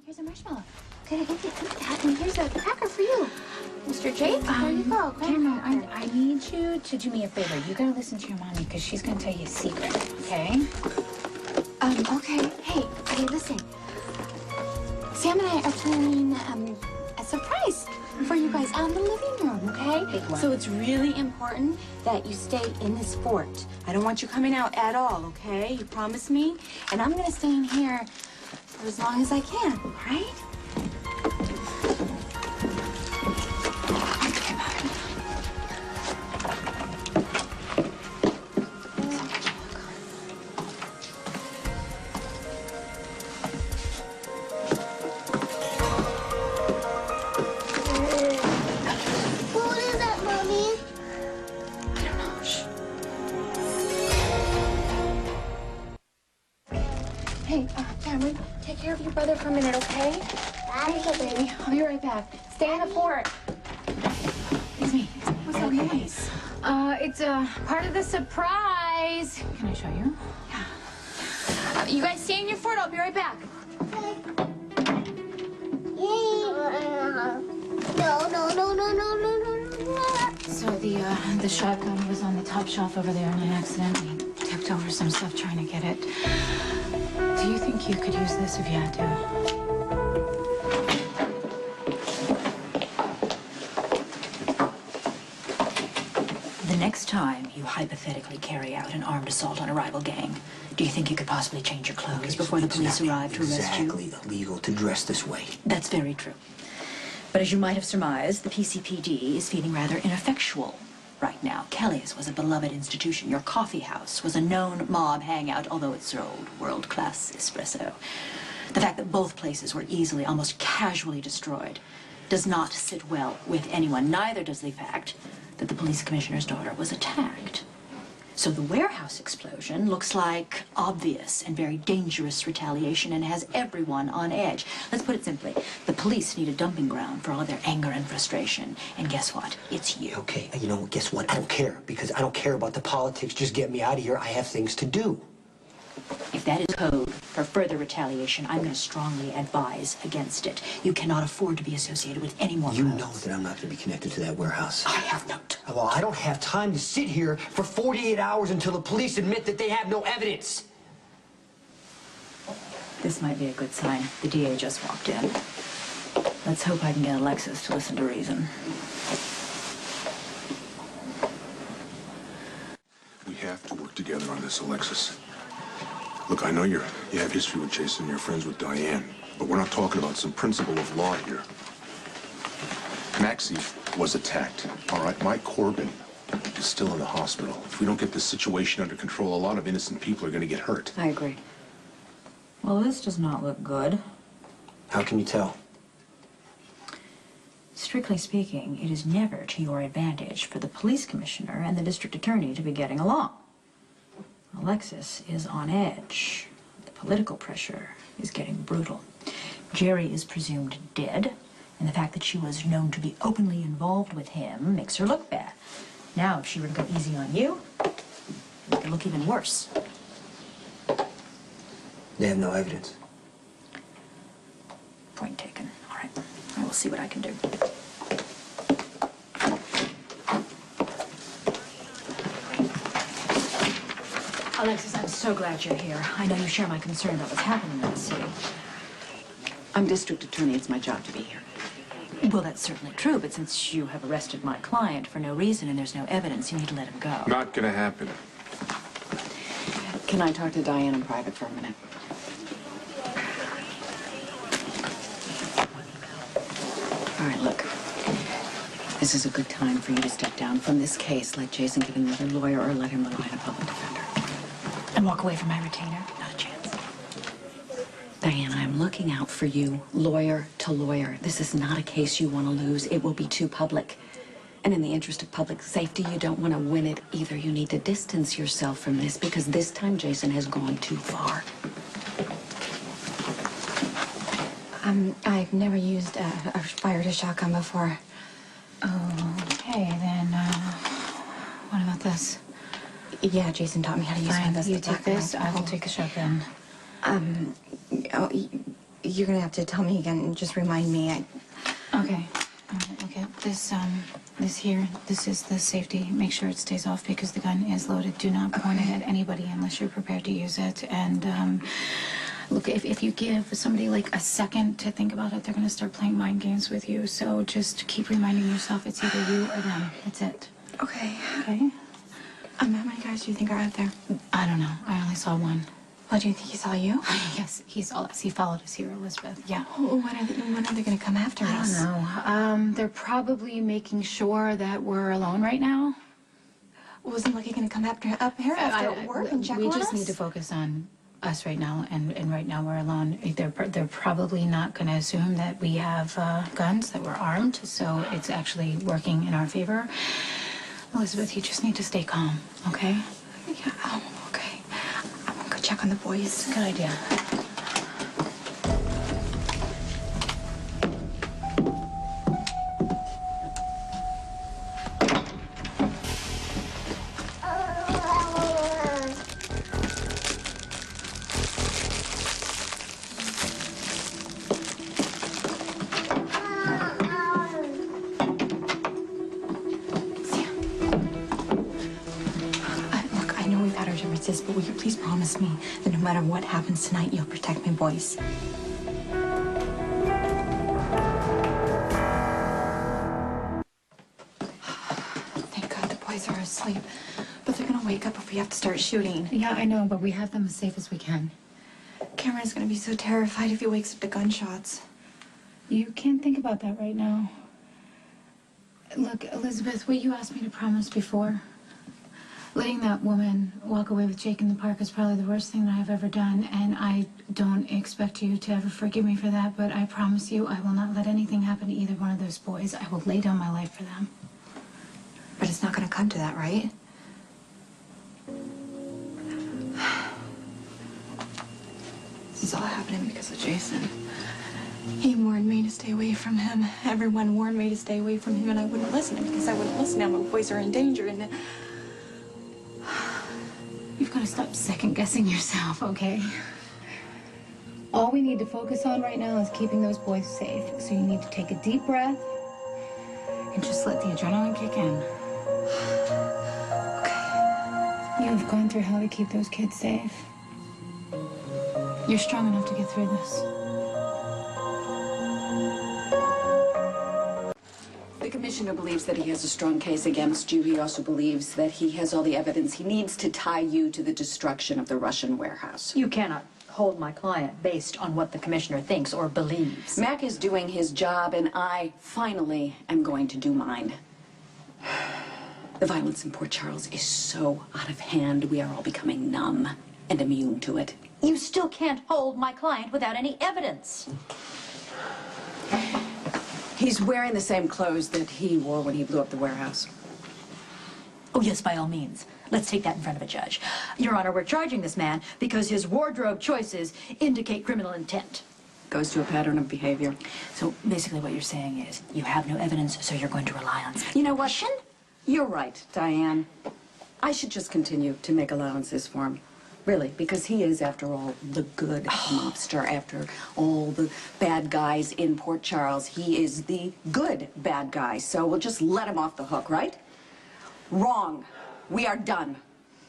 Here's a marshmallow. Gotta get you eat that, and here's a cracker for you. Mr. Jake, there you go. Cameron, I need you to do me a favor. You gotta listen to your mommy, because she's gonna tell you a secret, okay? Okay. Hey, listen. Sam and I are planning, a surprise for you guys out in the living room, okay? Big one. So it's really important that you stay in this fort. I don't want you coming out at all, okay? You promise me? And I'm gonna stay in here for as long as I can, all right? Hey, Cameron, take care of your brother for a minute, okay? Okay, baby. I'll be right back. Stay in the fort. It's me. What's that noise? It's part of the surprise. Can I show you? Yeah. You guys stay in your fort. I'll be right back. So the shotgun was on the top shelf over there, and I accidentally tipped over some stuff trying to get it. Do you think you could use this if you had to? The next time you hypothetically carry out an armed assault on a rival gang, do you think you could possibly change your clothes before the police arrive to arrest you? It's exactly illegal to dress this way. That's very true. But as you might have surmised, the PCPD is feeling rather ineffectual right now. Kelly's was a beloved institution. Your coffee house was a known mob hangout, although it sold world-class espresso. The fact that both places were easily, almost casually destroyed does not sit well with anyone. Neither does the fact that the police commissioner's daughter was attacked. So the warehouse explosion looks like obvious and very dangerous retaliation and has everyone on edge. Let's put it simply. The police need a dumping ground for all of their anger and frustration. And guess what? It's you. Okay, you know what? Guess what? I don't care, because I don't care about the politics. Just get me out of here. I have things to do. If that is code for further retaliation, I'm going to strongly advise against it. You cannot afford to be associated with any more You crimes. know that I'm not going to be connected to that warehouse. I have no doubt. Well, I don't have time to sit here for 48 hours until the police admit that they have no evidence. This might be a good sign. The DA just walked in. Let's hope I can get Alexis to listen to reason. We have to work together on this, Alexis. Look, I know you have history with Jason and you're friends with Diane, but we're not talking about some principle of law here. Maxie was attacked, all right? Mike Corbin is still in the hospital. If we don't get this situation under control, a lot of innocent people are going to get hurt. I agree. Well, this does not look good. How can you tell? Strictly speaking, it is never to your advantage for the police commissioner and the district attorney to be getting along. Alexis is on edge. The political pressure is getting brutal. Jerry is presumed dead, and the fact that she was known to be openly involved with him makes her look bad. Now, if she were to go easy on you, it could look even worse. They have no evidence. Point taken. All right. I will see what I can do. Alexis, I'm so glad you're here. I know you share my concern about what's happening in the city. I'm district attorney. It's my job to be here. Well, that's certainly true, but since you have arrested my client for no reason and there's no evidence, you need to let him go. Not going to happen. Can I talk to Diane in private for a minute? All right, look. This is a good time for you to step down from this case. Let Jason get another lawyer or let him rely on a public defender. And walk away from my retainer? Not a chance. Diane, I'm looking out for you, lawyer to lawyer. This is not a case you want to lose. It will be too public. And in the interest of public safety, you don't want to win it either. You need to distance yourself from this because this time Jason has gone too far. I've never used or fired a shotgun before. Okay, then, what about this? Yeah, Jason taught me how to use one of those. You to take my this, I will rifle. take a shotgun. Oh, you're gonna have to tell me again and just remind me. Okay. Okay. This here, this is the safety. Make sure it stays off because the gun is loaded. Do not point it at anybody unless you're prepared to use it. And, look, if you give somebody like a second to think about it, they're going to start playing mind games with you. So just keep reminding yourself it's either you or them. That's it. Okay. Okay? How many guys do you think are out there? I don't know. I only saw one. What, do you think he saw you? Yes, he saw us. He followed us here, Elizabeth. Yeah. When are they gonna come after us? I don't know. They're probably making sure that we're alone right now. Wasn't Lucky gonna come up here after work and check on us? We just need to focus on us right now, and right now we're alone. They're probably not going to assume that we have guns, that we're armed, so it's actually working in our favor. Elizabeth, you just need to stay calm, okay? Yeah, okay. I'm gonna go check on the boys. Good idea. But will you please promise me that no matter what happens tonight, you'll protect my boys? Thank God the boys are asleep. But they're gonna wake up if we have to start shooting. Yeah, I know, but we have them as safe as we can. Cameron's gonna be so terrified if he wakes up to gunshots. You can't think about that right now. Look, Elizabeth, what you asked me to promise before, letting that woman walk away with Jake in the park is probably the worst thing that I've ever done, and I don't expect you to ever forgive me for that, but I promise you I will not let anything happen to either one of those boys. I will lay down my life for them. But it's not gonna come to that, right? This is all happening because of Jason. He warned me to stay away from him. Everyone warned me to stay away from him, and I wouldn't listen because I wouldn't listen. Now my boys are in danger, and You've got to stop second-guessing yourself, okay? All we need to focus on right now is keeping those boys safe. So you need to take a deep breath and just let the adrenaline kick in. Okay. You've gone through hell to keep those kids safe. You're strong enough to get through this. The commissioner believes that he has a strong case against you. He also believes that he has all the evidence he needs to tie you to the destruction of the Russian warehouse. You cannot hold my client based on what the commissioner thinks or believes. Mac is doing his job, and I finally am going to do mine. The violence in Port Charles is so out of hand. We are all becoming numb and immune to it. You still can't hold my client without any evidence. He's wearing the same clothes that he wore when he blew up the warehouse. Oh, yes, by all means. Let's take that in front of a judge. Your Honor, we're charging this man because his wardrobe choices indicate criminal intent. Goes to a pattern of behavior. So basically what you're saying is you have no evidence, so you're going to rely on speculation. You know what? You're right, Diane. I should just continue to make allowances for him. Really, because he is, after all, the good mobster. After all the bad guys in Port Charles, he is the good bad guy. So we'll just let him off the hook, right? Wrong. We are done.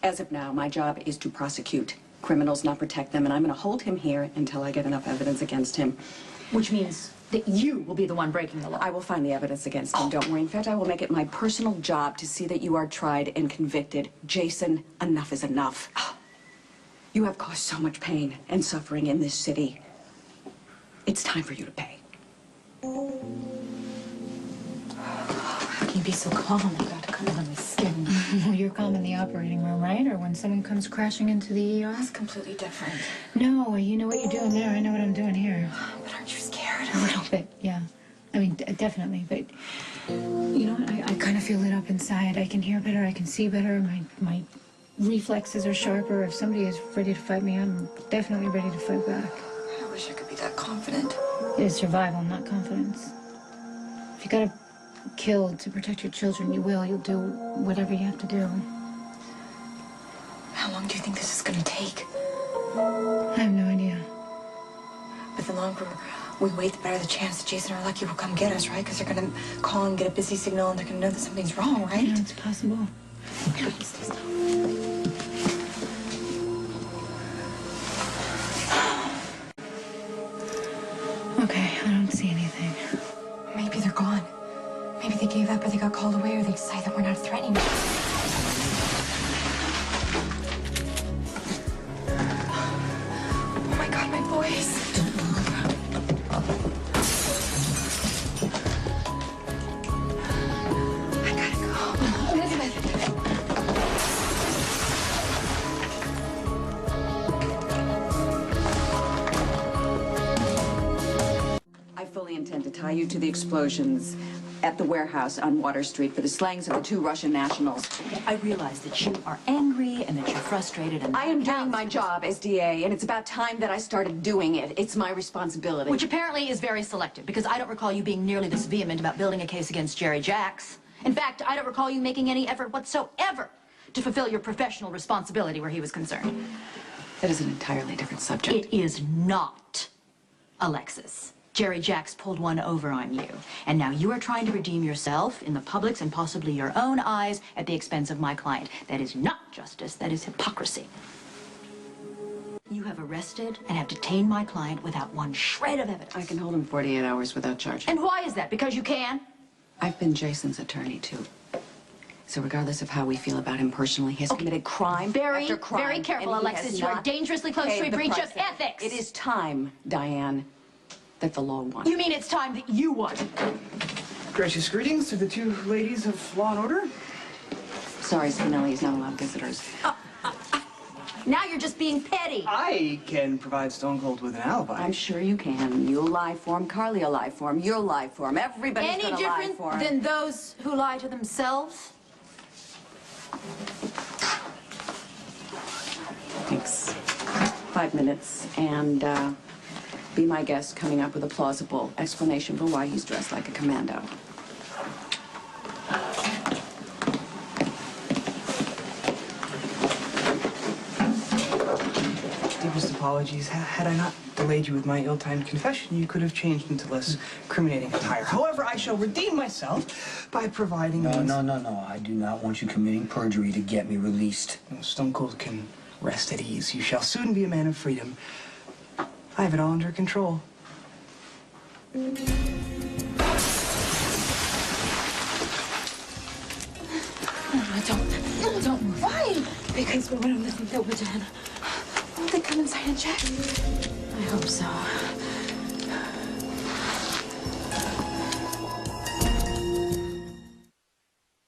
As of now, my job is to prosecute criminals, not protect them, and I'm going to hold him here until I get enough evidence against him. Which means that you will be the one breaking the law. I will find the evidence against him, don't worry. In fact, I will make it my personal job to see that you are tried and convicted. Jason, enough is enough. You have caused so much pain and suffering in this city. It's time for you to pay. How can you be so calm? You got to come under my skin. Well, you're calm in the operating room, right? Or when someone comes crashing into the ER? That's completely different. No, you know what you're doing there. I know what I'm doing here. But aren't you scared? A little bit, yeah. I mean, definitely. But you know what? I kind of feel lit up inside. I can hear better. I can see better. My reflexes are sharper. If somebody is ready to fight me, I'm definitely ready to fight back. I wish I could be that confident. It is survival, not confidence. If you gotta kill to protect your children, you will. You'll do whatever you have to do. How long do you think this is gonna take? I have no idea. But but the longer we wait, the better the chance that Jason or Lucky will come get us, right? Because they're gonna call and get a busy signal, and they're gonna know that something's wrong, right? Yeah, it's possible. Here, stay still. Okay, I don't see anything. Maybe they're gone. Maybe they gave up, or they got called away, or they decided that we're not threatening them. Oh my God, my boys. Don't move. I gotta go. Elizabeth. I fully intend to tie you to the explosions at the warehouse on Water Street for the slayings of the 2 Russian nationals. I realize that you are angry and that you're frustrated and I am doing my job as DA, and it's about time that I started doing it. It's my responsibility. Which apparently is very selective, because I don't recall you being nearly this vehement about building a case against Jerry Jacks. In fact, I don't recall you making any effort whatsoever to fulfill your professional responsibility where he was concerned. That is an entirely different subject. It is not, Alexis. Jerry Jacks pulled one over on you, and now you are trying to redeem yourself in the public's and possibly your own eyes at the expense of my client. That is not justice, that is hypocrisy. You have arrested and have detained my client without one shred of evidence. I can hold him 48 hours without charge. And why is that? Because you can? I've been Jason's attorney, too. So regardless of how we feel about him personally, he has committed crime Very, after crime. very careful, and he Alexis. has You are not dangerously close paid to a the breach price of that- ethics. It is time, Diane, that the law won. You mean it's time that you won? Gracious greetings to the 2 ladies of Law and Order. Sorry, Spinelli, he's not allowed visitors. Now you're just being petty. I can provide Stone Cold with an alibi. I'm sure you can. You'll lie for him, Carly will lie for him, you'll lie for him, everybody's Any gonna lie different for him. than those who lie to themselves? Thanks. 5 minutes, and be my guest coming up with a plausible explanation for why he's dressed like a commando. Deepest apologies. Had I not delayed you with my ill-timed confession, you could have changed into less incriminating attire. However, I shall redeem myself by providing... No. I do not want you committing perjury to get me released. Stone Cold can rest at ease. You shall soon be a man of freedom. I have it all under control. No, don't move. Why? Because we want to let them know we're done. Won't they come inside and check? I hope so.